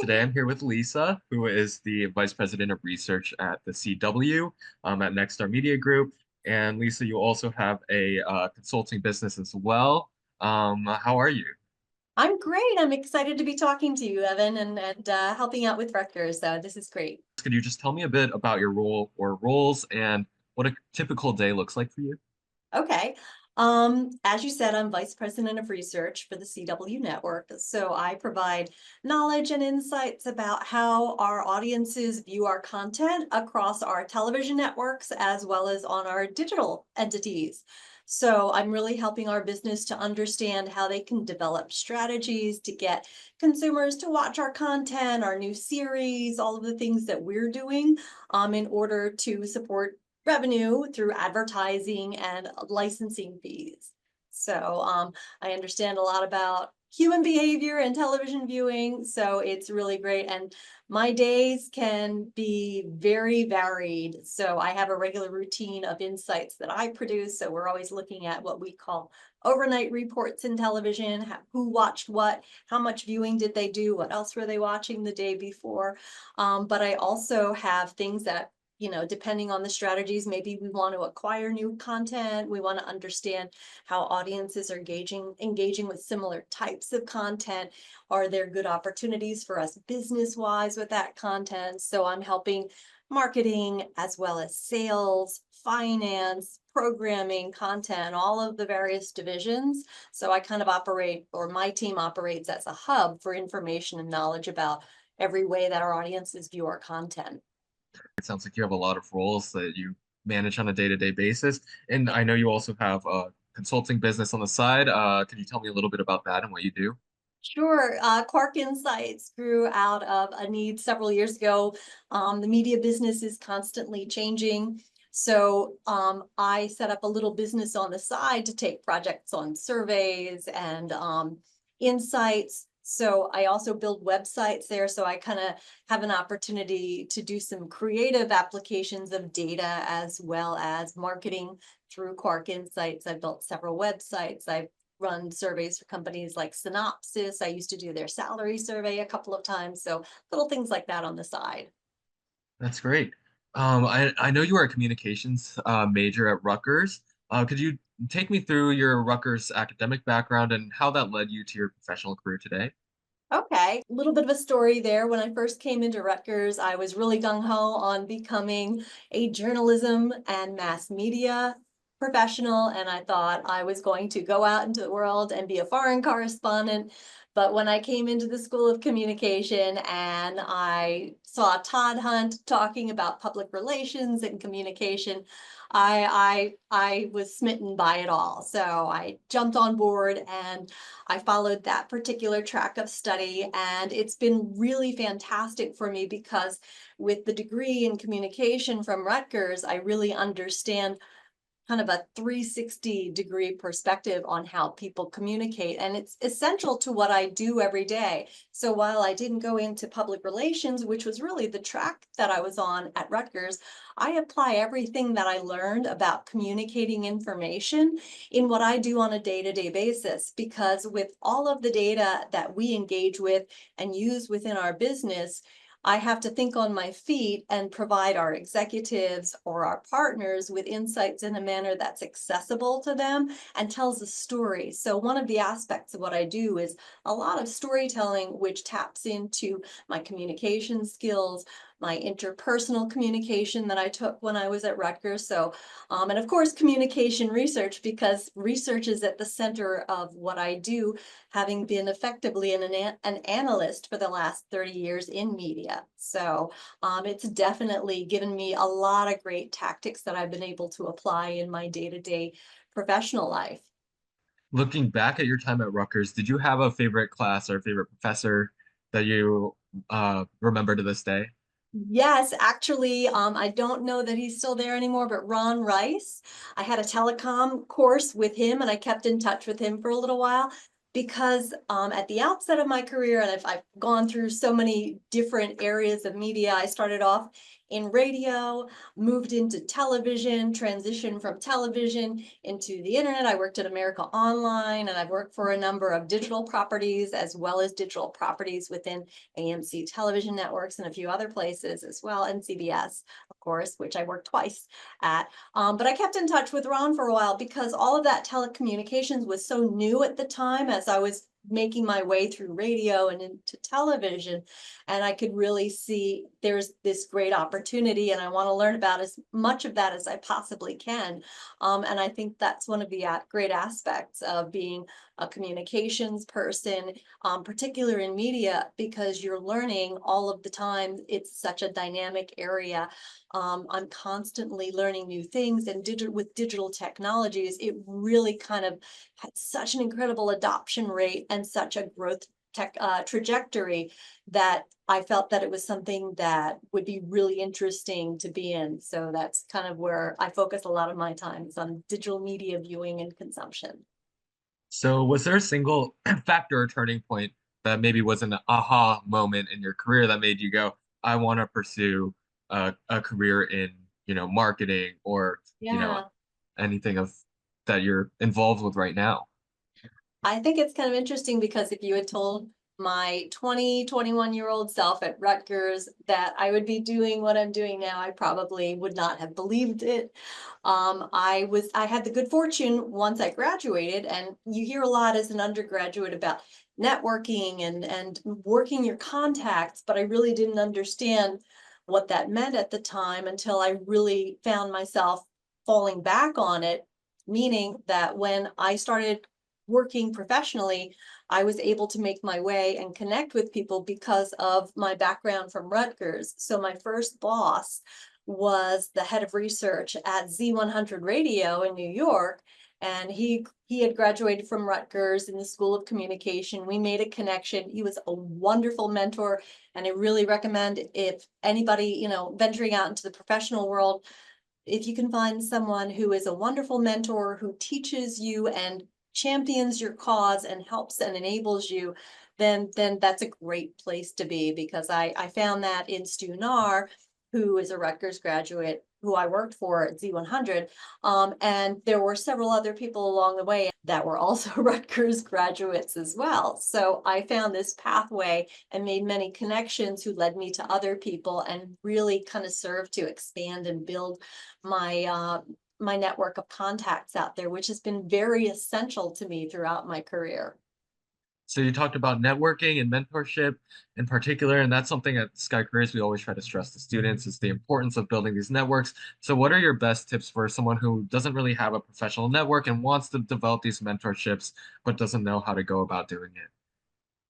Today I'm here with Lisa, who is the Vice President of Research at the CW at Nexstar Media Group. And Lisa, you also have a consulting business as well. How are you? I'm great. I'm excited to be talking to you, Evan, and helping out with Rutgers. So this is great. Could you just tell me a bit about your role or roles and what a typical day looks like for you? Okay. As you said, I'm Vice President of Research for the CW Network. So I provide knowledge and insights about how our audiences view our content across our television networks as well as on our digital entities. So I'm really helping our business to understand how they can develop strategies to get consumers to watch our content, our new series, all of the things that we're doing in order to support revenue through advertising and licensing fees. So I understand a lot about human behavior and television viewing, so it's really great. And my days can be very varied. So I have a regular routine of insights that I produce. So we're always looking at what we call overnight reports in television, who watched what, how much viewing did they do, what else were they watching the day before. But I also have things that depending on the strategies, maybe we want to acquire new content. We want to understand how audiences are engaging with similar types of content. Are there good opportunities for us business-wise with that content? So I'm helping marketing as well as sales, finance, programming, content, all of the various divisions. So I kind of operate, or my team operates as a hub for information and knowledge about every way that our audiences view our content. It sounds like you have a lot of roles that you manage on a day-to-day basis. And I know you also have a consulting business on the side. Could you tell me a little bit about that and what you do? Sure. Quark Insights grew out of a need several years ago. The media business is constantly changing. So I set up a little business on the side to take projects on surveys and insights. So I also build websites there. So I kind of have an opportunity to do some creative applications of data as well as marketing through Quark Insights. I've built several websites. I've run surveys for companies like Synopsys. I used to do their salary survey a couple of times. So little things like that on the side. That's great. I know you are a communications major at Rutgers. Could you take me through your Rutgers academic background and how that led you to your professional career today? Okay, a little bit of a story there. When I first came into Rutgers, I was really gung-ho on becoming a journalism and mass media professional, and I thought I was going to go out into the world and be a foreign correspondent. But when I came into the School of Communication and I saw Todd Hunt talking about public relations and communication, I was smitten by it all. So I jumped on board and I followed that particular track of study, and it's been really fantastic for me because with the degree in communication from Rutgers, I really understand kind of a 360-degree perspective on how people communicate. And it's essential to what I do every day. So while I didn't go into public relations, which was really the track that I was on at Rutgers, I apply everything that I learned about communicating information in what I do on a day-to-day basis. Because with all of the data that we engage with and use within our business, I have to think on my feet and provide our executives or our partners with insights in a manner that's accessible to them and tells a story. So one of the aspects of what I do is a lot of storytelling, which taps into my communication skills, my interpersonal communication that I took when I was at Rutgers. So, and of course, communication research, because research is at the center of what I do, having been effectively an analyst for the last 30 years in media. So it's definitely given me a lot of great tactics that I've been able to apply in my day-to-day professional life. Looking back at your time at Rutgers, did you have a favorite class or favorite professor that you remember to this day? Yes, actually, I don't know that he's still there anymore, but Ron Rice. I had a telecom course with him and I kept in touch with him for a little while because at the outset of my career, and I've gone through so many different areas of media, I started off in radio, moved into television, transitioned from television into the internet. I worked at America Online, and I've worked for a number of digital properties as well as digital properties within AMC television networks and a few other places as well, and CBS, of course, which I worked twice at. But I kept in touch with Ron for a while because all of that telecommunications was so new at the time as I was making my way through radio and into television. And I could really see there's this great opportunity, and I want to learn about as much of that as I possibly can. And I think that's one of the great aspects of being a communications person, particular in media, because you're learning all of the time. It's such a dynamic area. I'm constantly learning new things, and with digital technologies, it really kind of had such an incredible adoption rate and such a growth trajectory that I felt that it was something that would be really interesting to be in. So that's kind of where I focus a lot of my time, is on digital media viewing and consumption. So was there a single factor or turning point that maybe was an aha moment in your career that made you go, I want to pursue a career in, marketing or, Yeah. anything of that you're involved with right now? I think it's kind of interesting because if you had told my 21-year-old self at Rutgers that I would be doing what I'm doing now, I probably would not have believed it. I had the good fortune once I graduated, and you hear a lot as an undergraduate about networking and working your contacts, but I really didn't understand what that meant at the time until I really found myself falling back on it, meaning that when I started working professionally, I was able to make my way and connect with people because of my background from Rutgers. So my first boss was the head of research at Z100 Radio in New York, and he had graduated from Rutgers in the School of Communication. We made a connection. He was a wonderful mentor, and I really recommend, if anybody, venturing out into the professional world, if you can find someone who is a wonderful mentor who teaches you and champions your cause and helps and enables you, then that's a great place to be, because I found that in Stu Nahr, who is a Rutgers graduate who I worked for at Z100. And there were several other people along the way that were also Rutgers graduates as well. So I found this pathway and made many connections who led me to other people, and really kind of served to expand and build my network of contacts out there, which has been very essential to me throughout my career. So you talked about networking and mentorship in particular, and that's something at Sky Careers we always try to stress to students is the importance of building these networks. So what are your best tips for someone who doesn't really have a professional network and wants to develop these mentorships, but doesn't know how to go about doing it?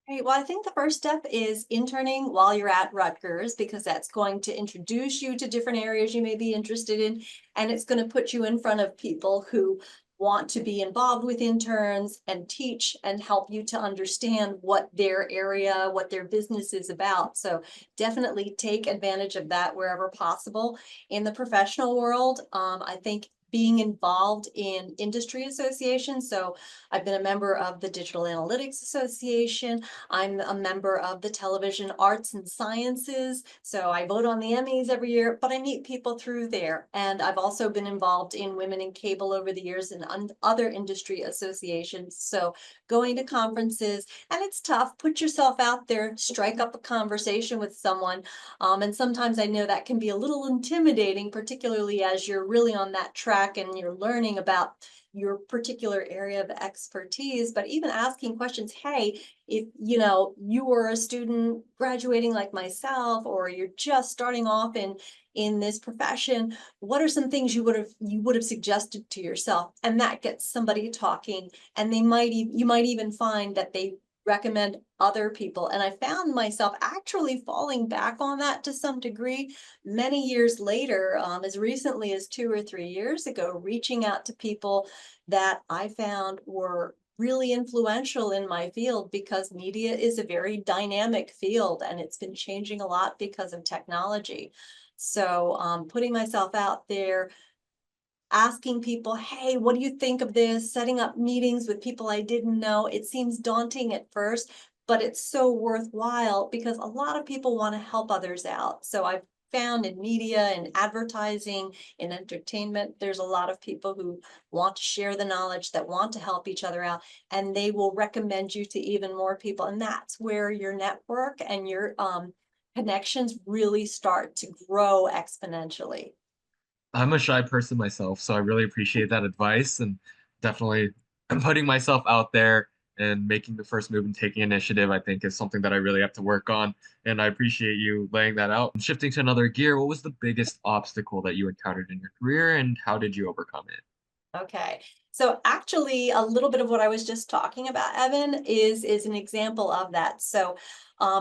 Right. Well, I think the first step is interning while you're at Rutgers, because that's going to introduce you to different areas you may be interested in. And it's going to put you in front of people who want to be involved with interns and teach and help you to understand what their area, what their business is about. So definitely take advantage of that wherever possible. In the professional world, I think being involved in industry associations. So I've been a member of the Digital Analytics Association. I'm a member of the Television Arts and Sciences. So I vote on the Emmys every year, but I meet people through there. And I've also been involved in Women in Cable over the years and other industry associations. So going to conferences, and it's tough, put yourself out there, strike up a conversation with someone. And sometimes I know that can be a little intimidating, particularly as you're really on that track and you're learning about your particular area of expertise. But even asking questions, hey, if you were a student graduating like myself, or you're just starting off in this profession, what are some things you would have suggested to yourself? And that gets somebody talking, and you might even find that they recommend other people. And I found myself actually falling back on that to some degree many years later, as recently as 2 or 3 years ago, reaching out to people that I found were really influential in my field, because media is a very dynamic field and it's been changing a lot because of technology. So putting myself out there, asking people, hey, what do you think of this? Setting up meetings with people I didn't know. It seems daunting at first, but it's so worthwhile because a lot of people want to help others out. So I've found in media and advertising, in entertainment, there's a lot of people who want to share the knowledge, that want to help each other out, and they will recommend you to even more people. And that's where your network and your connections really start to grow exponentially. I'm a shy person myself, so I really appreciate that advice and definitely putting myself out there and making the first move and taking initiative, I think is something that I really have to work on. And I appreciate you laying that out. And shifting to another gear, what was the biggest obstacle that you encountered in your career and how did you overcome it? Okay. So actually a little bit of what I was just talking about, Evan, is an example of that. So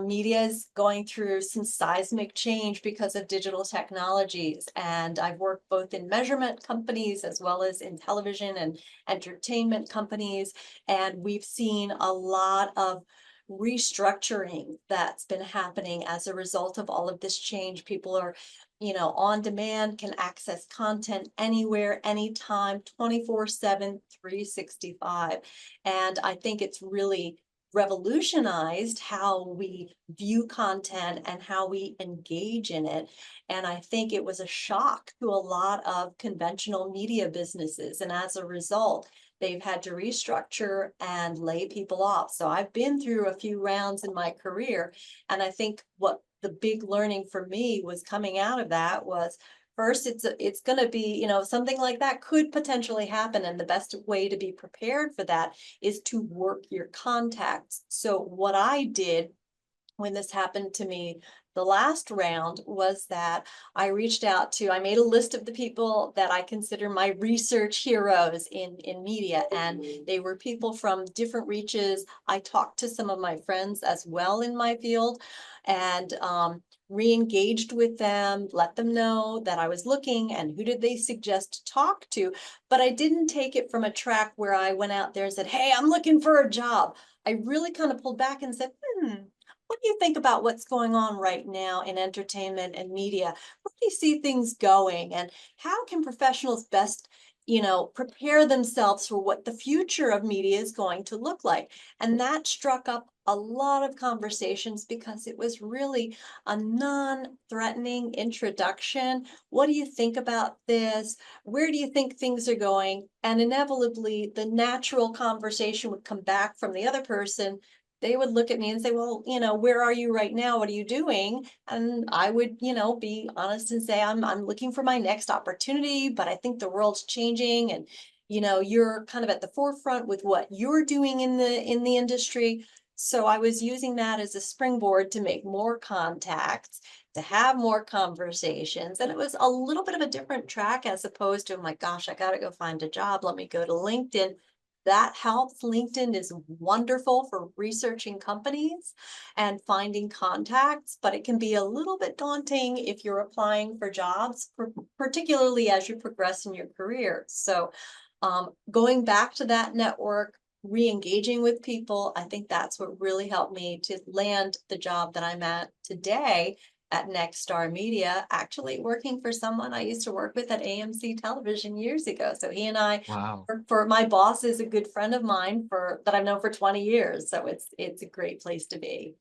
media is going through some seismic change because of digital technologies. And I've worked both in measurement companies as well as in television and entertainment companies. And we've seen a lot of restructuring that's been happening as a result of all of this change. People are on demand, can access content anywhere, anytime, 24/7, 365. And I think it's really revolutionized how we view content and how we engage in it. And I think it was a shock to a lot of conventional media businesses. And as a result, they've had to restructure and lay people off. So I've been through a few rounds in my career. And I think what the big learning for me was coming out of that was first it's going to be something like that could potentially happen, and the best way to be prepared for that is to work your contacts. So what I did when this happened to me the last round was that I made a list of the people that I consider my research heroes in media, and they were people from different reaches. I talked to some of my friends as well in my field, and re-engaged with them, let them know that I was looking and who did they suggest to talk to. But I didn't take it from a track where I went out there and said, hey, I'm looking for a job. I really kind of pulled back and said, what do you think about what's going on right now in entertainment and media? Where do you see things going? And how can professionals best, prepare themselves for what the future of media is going to look like? And that struck up a lot of conversations because it was really a non-threatening introduction. What do you think about this? Where do you think things are going? And inevitably, the natural conversation would come back from the other person. They would look at me and say, well, where are you right now? What are you doing? And I would, be honest and say, I'm looking for my next opportunity, but I think the world's changing, and you're kind of at the forefront with what you're doing in the industry. So I was using that as a springboard to make more contacts, to have more conversations. And it was a little bit of a different track as opposed to, oh my gosh, I got to go find a job. Let me go to LinkedIn. That helps. LinkedIn is wonderful for researching companies and finding contacts, but it can be a little bit daunting if you're applying for jobs, particularly as you progress in your career. So going back to that network, re-engaging with people, I think that's what really helped me to land the job that I'm at today at Nexstar Media, actually working for someone I used to work with at AMC Television years ago. So he and I Wow. work for my boss is a good friend of mine for that I've known for 20 years. So it's a great place to be.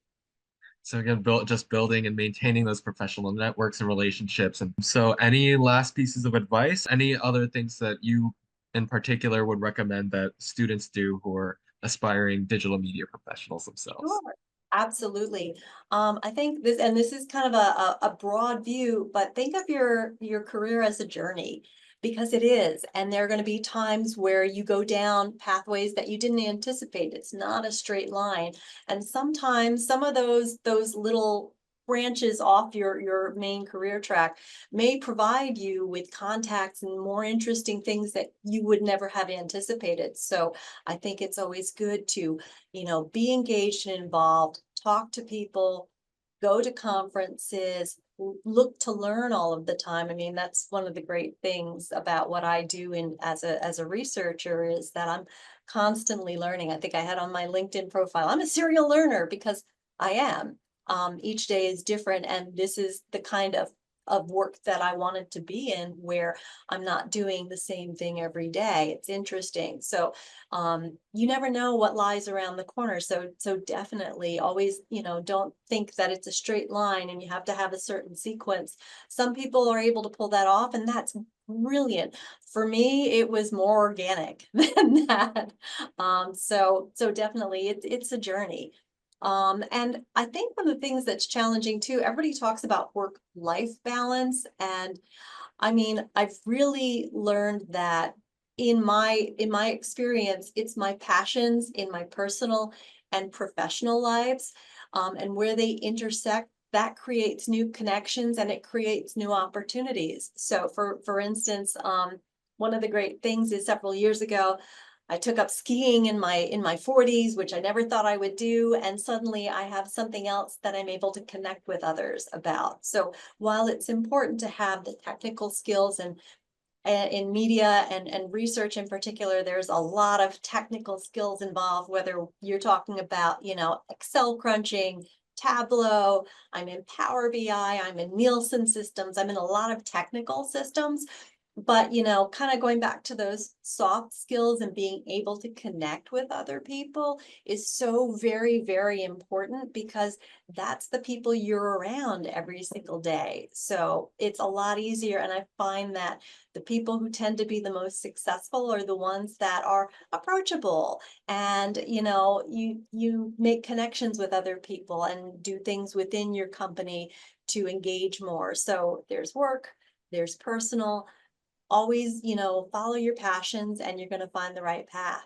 So again, just building and maintaining those professional networks and relationships. And so any last pieces of advice, any other things that you in particular would recommend that students do who are aspiring digital media professionals themselves? Sure. Absolutely. I think this is kind of a broad view, but think of your career as a journey, because it is. And there are going to be times where you go down pathways that you didn't anticipate. It's not a straight line. And sometimes some of those little branches off your main career track may provide you with contacts and more interesting things that you would never have anticipated. So I think it's always good to be engaged and involved, talk to people, go to conferences, look to learn all of the time. I mean, that's one of the great things about what I do as a researcher is that I'm constantly learning. I think I had on my LinkedIn profile, I'm a serial learner because I am. Each day is different, and this is the kind of of work that I wanted to be in, where I'm not doing the same thing every day. It's interesting. So you never know what lies around the corner. So definitely always, don't think that it's a straight line and you have to have a certain sequence. Some people are able to pull that off, and that's brilliant. For me, it was more organic than that. So definitely it's a journey. And I think one of the things that's challenging too, everybody talks about work-life balance. And I mean, I've really learned that in my experience, it's my passions in my personal and professional lives, and where they intersect, that creates new connections and it creates new opportunities. So for instance, one of the great things is several years ago, I took up skiing in my 40s, which I never thought I would do, and suddenly I have something else that I'm able to connect with others about. So while it's important to have the technical skills and in media and research in particular, there's a lot of technical skills involved, whether you're talking about, Excel crunching, Tableau, I'm in Power BI, I'm in Nielsen systems, I'm in a lot of technical systems. But, kind of going back to those soft skills and being able to connect with other people is so very, very important, because that's the people you're around every single day. So it's a lot easier. And I find that the people who tend to be the most successful are the ones that are approachable, and you make connections with other people and do things within your company to engage more. So there's work, there's personal. Always, follow your passions and you're going to find the right path.